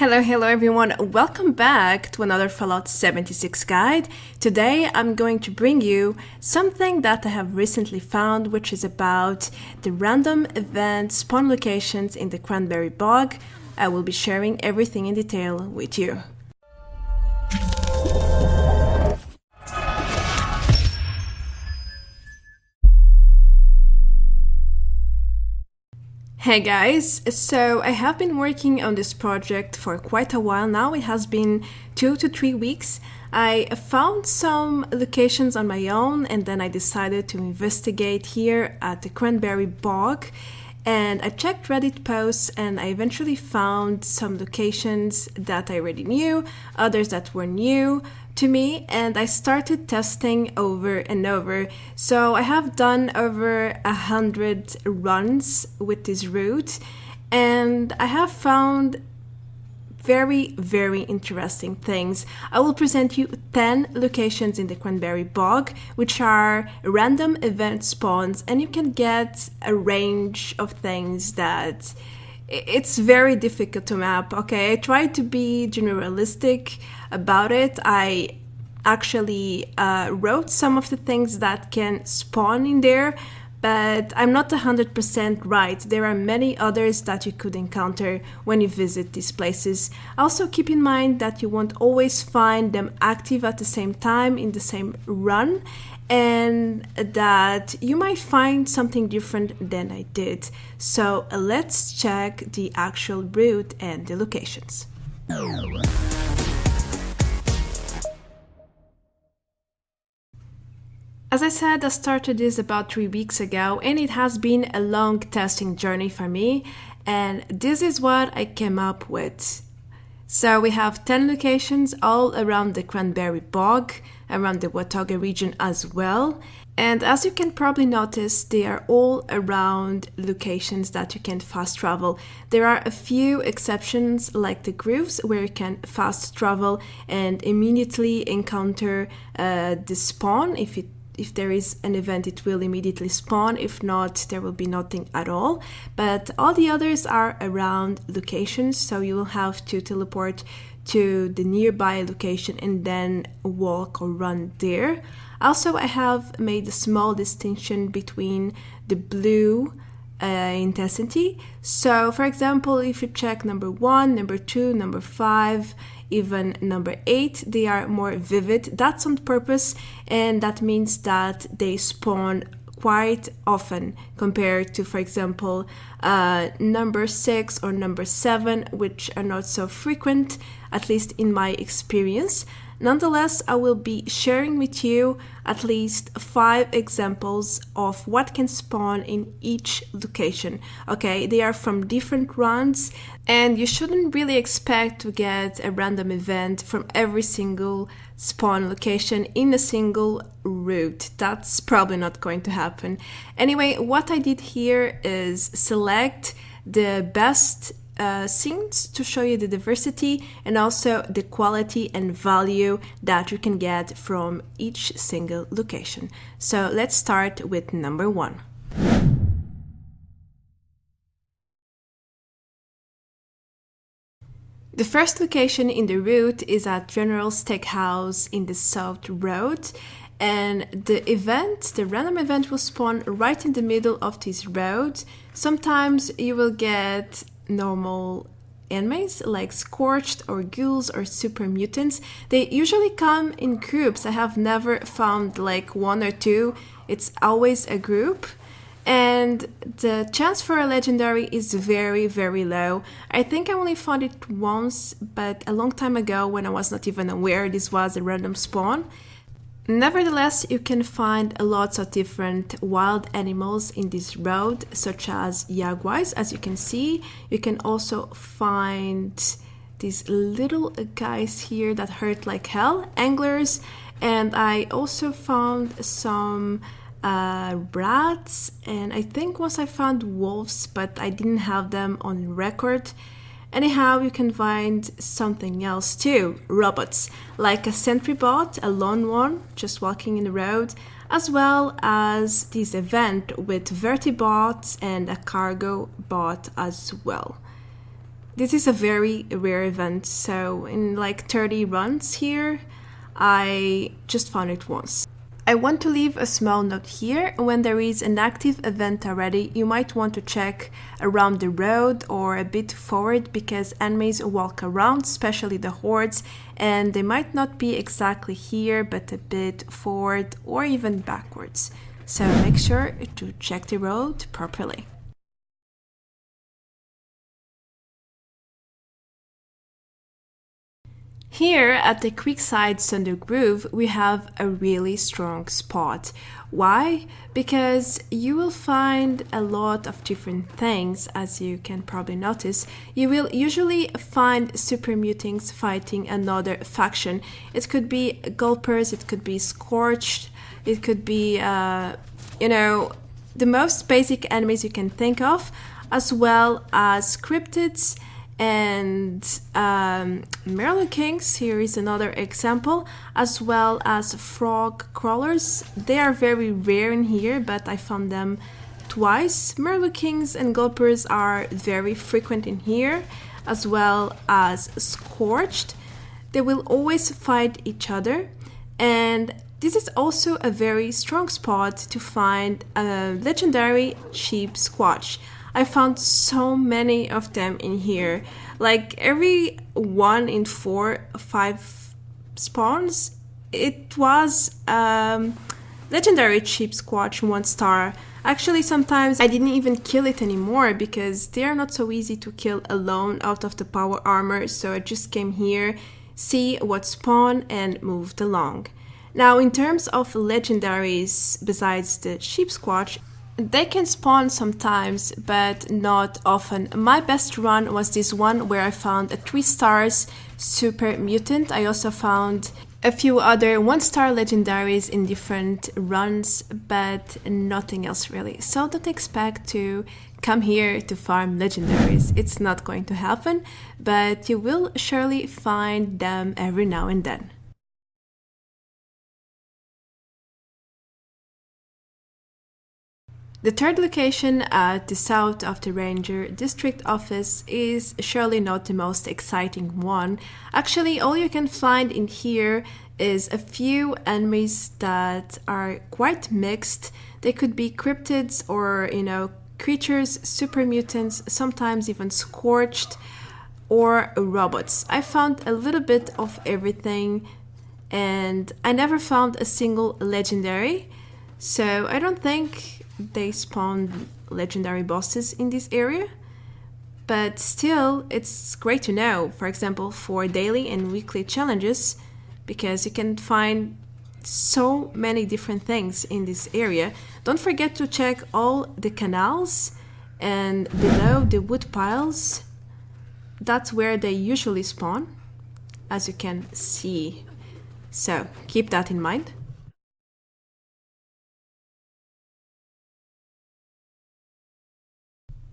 Hello everyone, welcome back to another Fallout 76 guide. Today I'm going to bring you something that I have recently found, which is about the random event spawn locations in the Cranberry Bog. I will be sharing everything in detail with you. Hey guys, so I have been working on this project for quite a while now. It has been 2 to 3 weeks. I found some locations on my own and then I decided to investigate here at the Cranberry Bog, and I checked Reddit posts and I eventually found some locations that I already knew, others that were new to me, and I started testing over and over. So I have done over 100 runs with this route and I have found very interesting things. I will present you 10 locations in the Cranberry Bog, which are random event spawns, and you can get a range of things that it's very difficult to map. Okay, I try to be generalistic about it. I actually wrote some of the things that can spawn in there, but I'm not 100% right. There are many others that you could encounter when you visit these places. Also keep in mind that you won't always find them active at the same time in the same run, and that you might find something different than I did. So let's check the actual route and the locations. As I said, I started this about 3 weeks ago and it has been a long testing journey for me, and this is what I came up with. So we have 10 locations all around the Cranberry Bog, around the Watauga region as well. And as you can probably notice, they are all around locations that you can fast travel. There are a few exceptions like the grooves where you can fast travel and immediately encounter the spawn. If there is an event, it will immediately spawn. If not, there will be nothing at all. But all the others are around locations, so you will have to teleport to the nearby location and then walk or run there. Also, I have made a small distinction between the blue intensity. So, for example, if you check number 1, number 2, number 5, even number 8, they are more vivid. That's on purpose, and that means that they spawn quite often compared to, for example, number 6 or number 7, which are not so frequent, at least in my experience. Nonetheless, I will be sharing with you at least 5 examples of what can spawn in each location. Okay, they are from different runs, and you shouldn't really expect to get a random event from every single spawn location in a single route. That's probably not going to happen. Anyway, what I did here is select the best scenes to show you the diversity and also the quality and value that you can get from each single location. So let's start with number 1. The first location in the route is at General Steakhouse in the South Road, and the random event will spawn right in the middle of this road. Sometimes you will get normal enemies like Scorched or ghouls or super mutants. They usually come in groups. I have never found like 1 or 2. It's always a group. And the chance for a legendary is very low. I think I only found it once, but a long time ago when I was not even aware this was a random spawn. Nevertheless, you can find lots of different wild animals in this road, such as jaguars, as you can see. You can also find these little guys here that hurt like hell, anglers, and I also found some rats, and I think once I found wolves, but I didn't have them on record. Anyhow, you can find something else too, robots, like a sentry bot, a lone one, just walking in the road, as well as this event with vertibots and a cargo bot as well. This is a very rare event, so in like 30 runs here, I just found it once. I want to leave a small note here. When there is an active event already, you might want to check around the road or a bit forward because enemies walk around, especially the hordes, and they might not be exactly here but a bit forward or even backwards. So make sure to check the road properly. Here at the CREEKSIDE SUNDEW groove, we have a really strong spot. Why? Because you will find a lot of different things, as you can probably notice. You will usually find super mutants fighting another faction. It could be GULPERS, it could be SCORCHED, it could be, the most basic enemies you can think of, as well as cryptids and Kings. Here is another example, as well as frog crawlers. They are very rare in here, but I found them twice. Kings and GULPERS are very frequent in here, as well as Scorched. They will always fight each other, and this is also a very strong spot to find a Legendary Sheepsquatch. I found so many of them in here. Like every 1 in 4 or 5 spawns, it was Legendary Sheepsquatch 1 star. Actually, sometimes I didn't even kill it anymore because they are not so easy to kill alone out of the power armor. So I just came here, see what spawned, and moved along. Now, in terms of legendaries besides the Sheepsquatch, they can spawn sometimes, but not often. My best run was this one where I found a 3 stars super mutant. I also found a few other 1-star legendaries in different runs, but nothing else really. So don't expect to come here to farm legendaries. It's not going to happen, but you will surely find them every now and then. The third location at the south of the Ranger District Office is surely not the most exciting one. Actually, all you can find in here is a few enemies that are quite mixed. They could be cryptids or, creatures, super mutants, sometimes even scorched, or robots. I found a little bit of everything, and I never found a single legendary, so I don't think they spawn legendary bosses in this area, but still it's great to know, for example, for daily and weekly challenges, because you can find so many different things in this area. Don't forget to check all the canals, and below the wood piles, that's where they usually spawn, as you can see, so keep that in mind.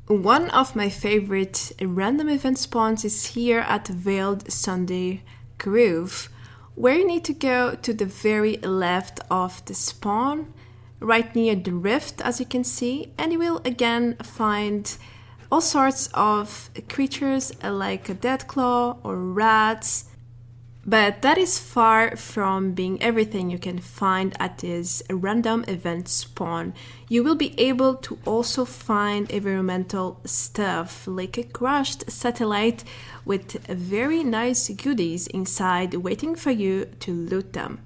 One of my favorite random event spawns is here at Veiled Sunday Groove, where you need to go to the very left of the spawn, right near the rift, as you can see, and you will again find all sorts of creatures like a DEATHCLAW or rats. But that is far from being everything you can find at this random event spawn. You will be able to also find environmental stuff like a crushed satellite with very nice goodies inside waiting for you to loot them.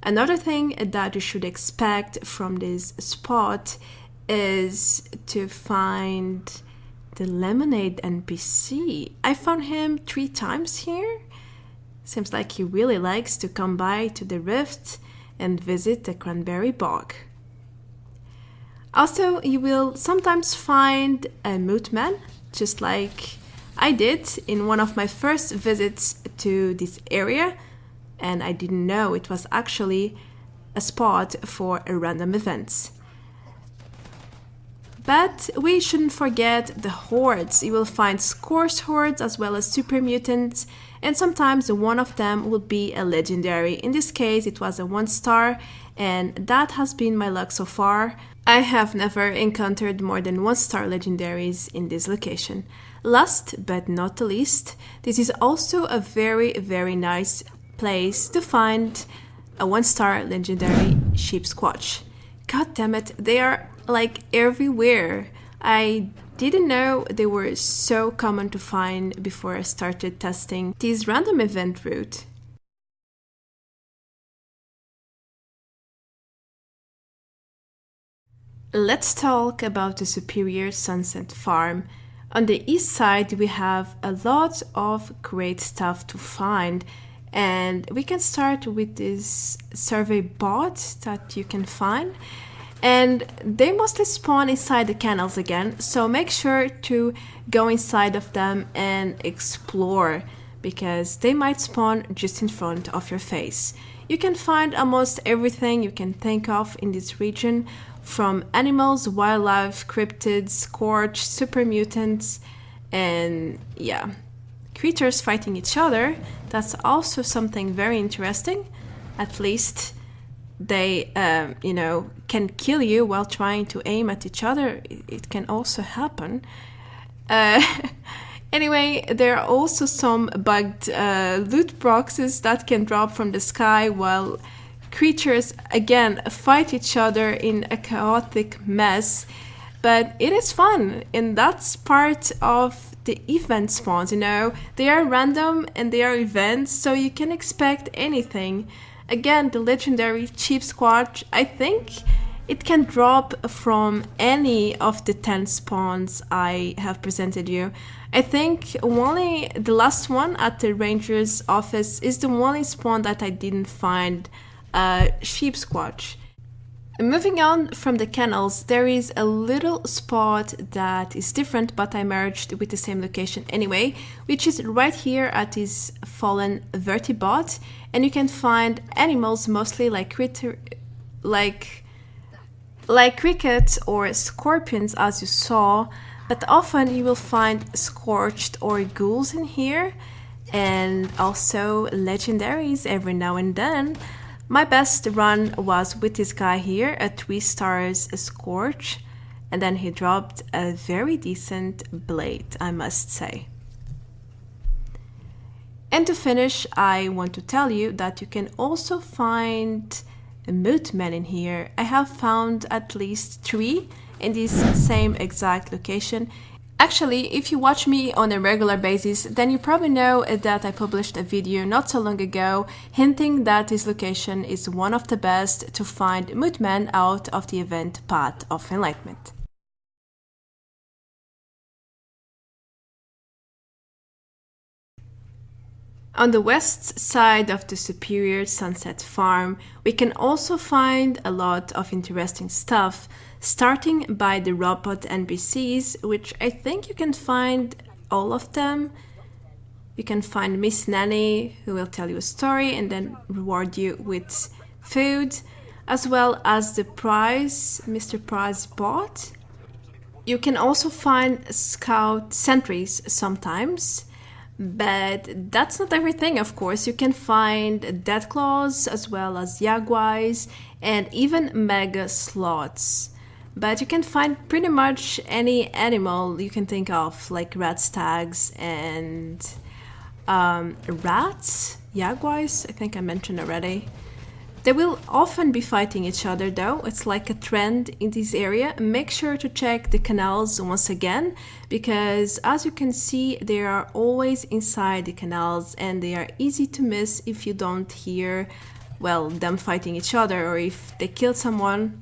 Another thing that you should expect from this spot is to find the Lemonade NPC. I found him 3 times here. Seems like he really likes to come by to the rift and visit the Cranberry Bog. Also, you will sometimes find a MOTHMAN, just like I did in one of my first visits to this area, and I didn't know it was actually a spot for a random events. But we shouldn't forget the hordes. You will find scorched hordes as well as super mutants, and sometimes one of them will be a legendary. In this case, it was a 1-star, and that has been my luck so far. I have never encountered more than 1-star legendaries in this location. Last but not the least, this is also a very nice place to find a 1-star legendary Sheepsquatch. God damn it, they are like everywhere. I didn't know they were so common to find before I started testing this random event route. Let's talk about the Superior Sunset Farm. On the east side, we have a lot of great stuff to find, and we can start with this survey bot that you can find. And they mostly spawn inside the canals again, so make sure to go inside of them and explore, because they might spawn just in front of your face. You can find almost everything you can think of in this region, from animals, wildlife, cryptids, scorched, super mutants, and yeah, creatures fighting each other. That's also something very interesting. At least they, can kill you while trying to aim at each other. It can also happen. Anyway, there are also some bugged loot boxes that can drop from the sky while creatures again fight each other in a chaotic mess. But it is fun, and that's part of the event spawns, They are random and they are events, so you can expect anything. Again, the legendary Sheepsquatch, I think it can drop from any of the 10 spawns I have presented you. I think only the last one at the ranger's office is the only spawn that I didn't find a Sheepsquatch. Moving on from the canals, there is a little spot that is different, but I merged with the same location anyway, which is right here at this fallen vertibot, and you can find animals mostly like crickets or scorpions, as you saw, but often you will find scorched or ghouls in here, and also legendaries every now and then. My best run was with this guy here, a 3-stars Scorch, and then he dropped a very decent blade, I must say. And to finish, I want to tell you that you can also find a MOTHMAN in here. I have found at least 3 in this same exact location. Actually, if you watch me on a regular basis, then you probably know that I published a video not so long ago hinting that this location is one of the best to find MUTANTS out of the event Path of Enlightenment. On the west side of the Superior Sunset Farm, we can also find a lot of interesting stuff, starting by the robot NPCs, which I think you can find all of them. You can find Miss Nanny, who will tell you a story and then reward you with food, as well as the Mr. Prize bot. You can also find scout sentries sometimes. But that's not everything, of course. You can find DEATHCLAWs as well as Jaguars and even mega sloths. But you can find pretty much any animal you can think of, like rat stags and rats, Jaguars, I think I mentioned already. They will often be fighting each other though, it's like a trend in this area. Make sure to check the canals once again, because as you can see, they are always inside the canals and they are easy to miss if you don't hear, well, them fighting each other, or if they kill someone,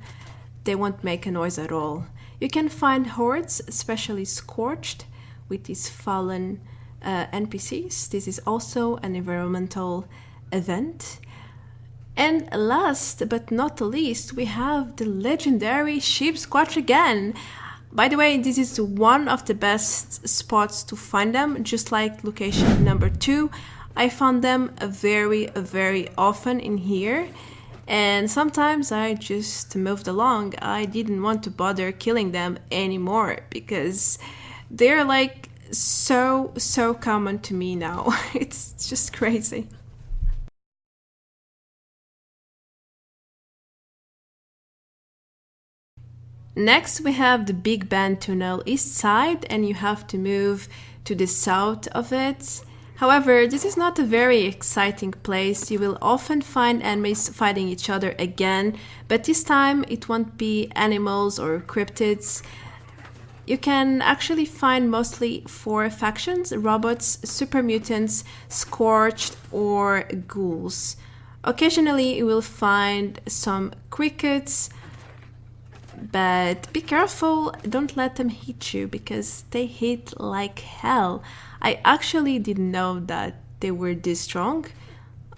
they won't make a noise at all. You can find hordes, especially scorched, with these fallen NPCs. This is also an environmental event. And last but not least, we have the legendary Sheepsquatch again. By the way, this is one of the best spots to find them, just like location number 2. I found them very often in here. And sometimes I just moved along. I didn't want to bother killing them anymore because they're like so common to me now. It's just crazy. Next we have the Big Bend Tunnel east side, and you have to move to the south of it. However, this is not a very exciting place. You will often find enemies fighting each other again, but this time it won't be animals or cryptids. You can actually find mostly 4 factions: robots, super mutants, scorched, or ghouls. Occasionally you will find some crickets, but be careful, don't let them hit you because they hit like hell. I actually didn't know that they were this strong.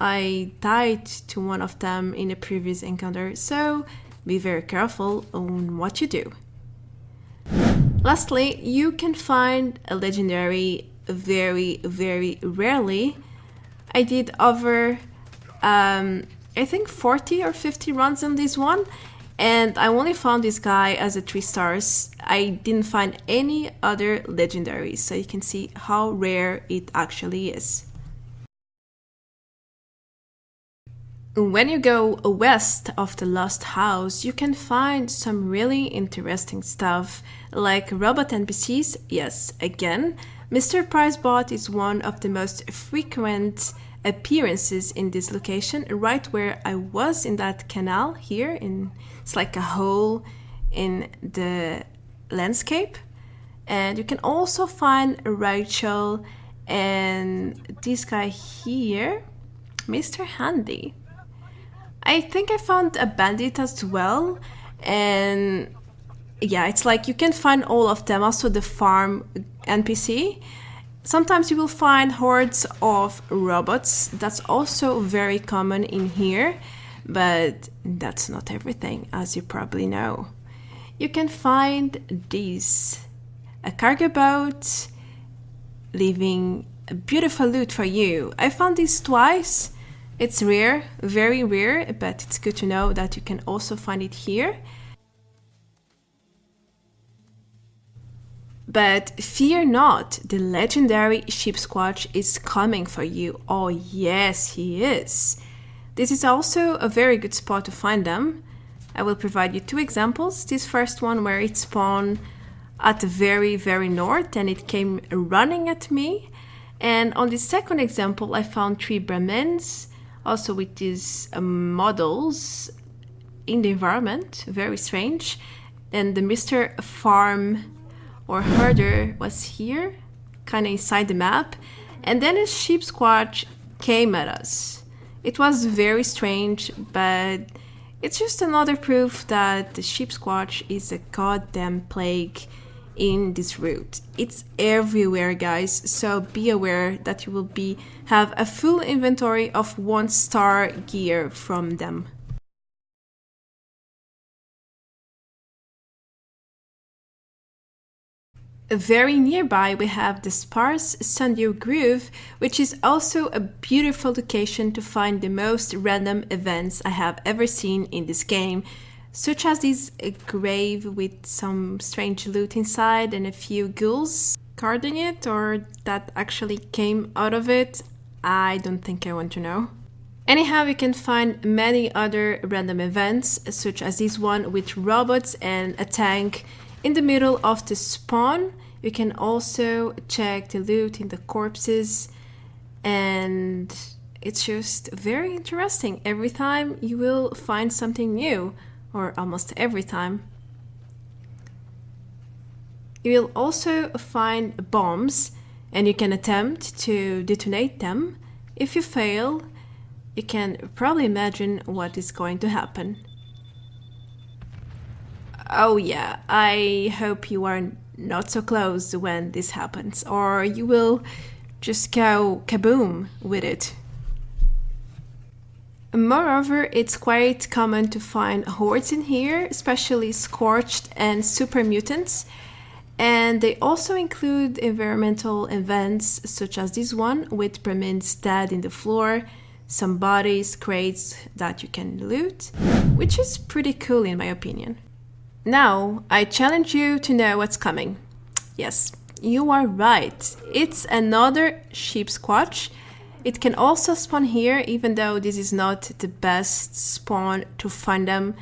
I died to one of them in a previous encounter, so be very careful on what you do. Lastly, you can find a legendary very rarely. I did over I think 40 or 50 runs on this one, and I only found this guy as a 3 stars. I didn't find any other legendaries, so you can see how rare it actually is. When you go west of the Lost House, you can find some really interesting stuff, like robot NPCs. Yes, again, Mr. Pricebot is one of the most frequent appearances in this location, right where I was in that canal here. It's like a hole in the landscape. And you can also find Rachel and this guy here, Mr. Handy. I think I found a bandit as well, and yeah, it's like you can find all of them, also the farm NPC. Sometimes you will find hordes of robots. That's also very common in here, but that's not everything, as you probably know. You can find these, a cargo boat, leaving a beautiful loot for you. I found this twice. It's rare, very rare, but it's good to know that you can also find it here. But fear not, the legendary Sheepsquatch is coming for you. Oh yes, he is. This is also a very good spot to find them. I will provide you 2 examples. This first one where it spawned at the very north and it came running at me. And on the second example I found 3 Brahmins, also with these models in the environment, very strange. And the Mr. Farm or Herder was here, kind of inside the map. And then a Sheepsquatch came at us. It was very strange, but it's just another proof that the Sheepsquatch is a goddamn plague in this route. It's everywhere, guys, so be aware that you will have a full inventory of 1-star gear from them. Very nearby we have the sparse SUNDEW Groove, which is also a beautiful location to find the most random events I have ever seen in this game, such as this grave with some strange loot inside and a few ghouls guarding it, or that actually came out of it. I don't think I want to know. Anyhow, you can find many other random events, such as this one with robots and a tank in the middle of the spawn. You can also check the loot in the corpses, and it's just very interesting. Every time you will find something new, or almost every time. You will also find bombs, and you can attempt to detonate them. If you fail, you can probably imagine what is going to happen. Oh yeah, I hope you are not so close when this happens, or you will just go kaboom with it. Moreover, it's quite common to find hordes in here, especially scorched and super mutants, and they also include environmental events such as this one with Brahmins dead in the floor, some bodies, crates that you can loot, which is pretty cool in my opinion. Now, I challenge you to know what's coming. Yes, you are right. It's another Sheepsquatch. It can also spawn here, even though this is not the best spawn to find them.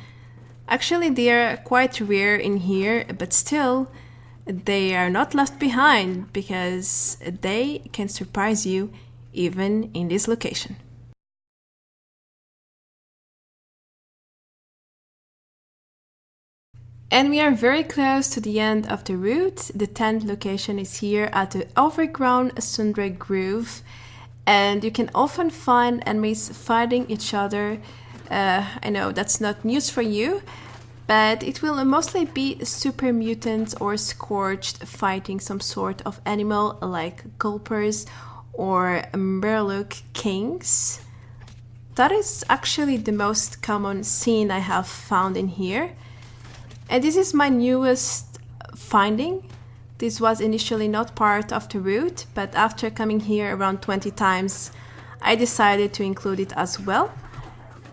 Actually, they are quite rare in here, but still, they are not left behind because they can surprise you even in this location. And we are very close to the end of the route. The 10th location is here at the Overgrown SUNDREW Grove. And you can often find enemies fighting each other. I know that's not news for you, but it will mostly be super mutants or scorched fighting some sort of animal like gulpers or Murloc kings. That is actually the most common scene I have found in here. And this is my newest finding. This was initially not part of the route, but after coming here around 20 times, I decided to include it as well.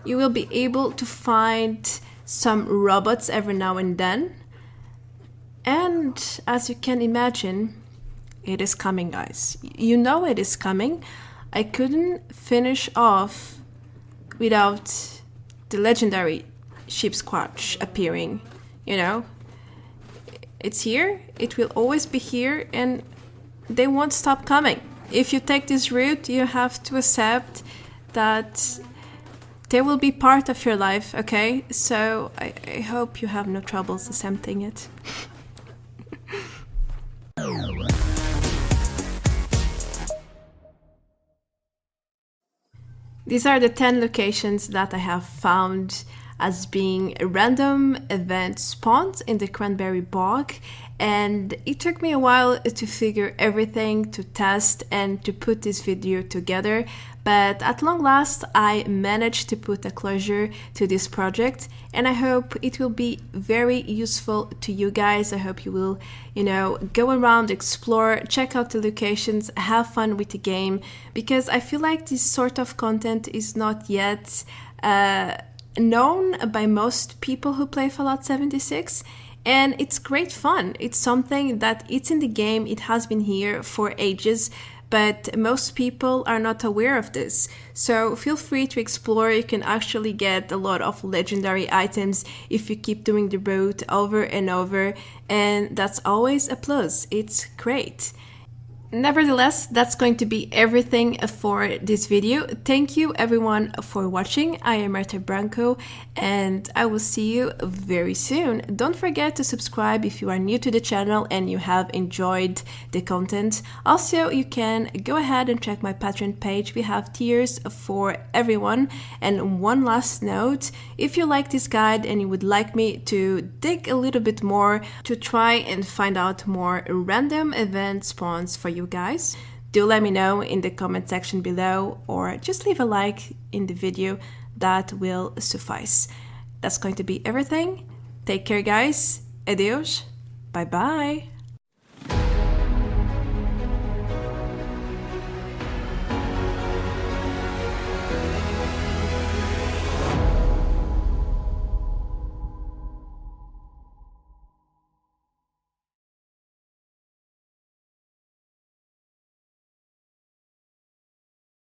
You will be able to find some robots every now and then. And as you can imagine, it is coming, guys. You know it is coming. I couldn't finish off without the Legendary Sheepsquatch appearing, you know. It's here, it will always be here, and they won't stop coming. If you take this route, you have to accept that they will be part of your life, okay? So I hope you have no troubles accepting it. These are the 10 locations that I have found as being random event spawns in the Cranberry Bog, and it took me a while to figure everything, to test and to put this video together, but at long last I managed to put a closure to this project, and I hope it will be very useful to you guys. I hope you will, go around, explore, check out the locations, have fun with the game, because I feel like this sort of content is not yet known by most people who play Fallout 76, and it's great fun. It's something that it's in the game, it has been here for ages, but most people are not aware of this. So feel free to explore. You can actually get a lot of legendary items if you keep doing the route over and over, and that's always a plus. It's great. Nevertheless, that's going to be everything for this video. Thank you everyone for watching. I am Marta Branco, and I will see you very soon. Don't forget to subscribe if you are new to the channel and you have enjoyed the content. Also, you can go ahead and check my Patreon page. We have tiers for everyone. And one last note, if you like this guide and you would like me to dig a little bit more to try and find out more random event spawns for you guys, do let me know in the comment section below, or just leave a like in the video. That will suffice. That's going to be everything. Take care, guys. Adios. Bye bye.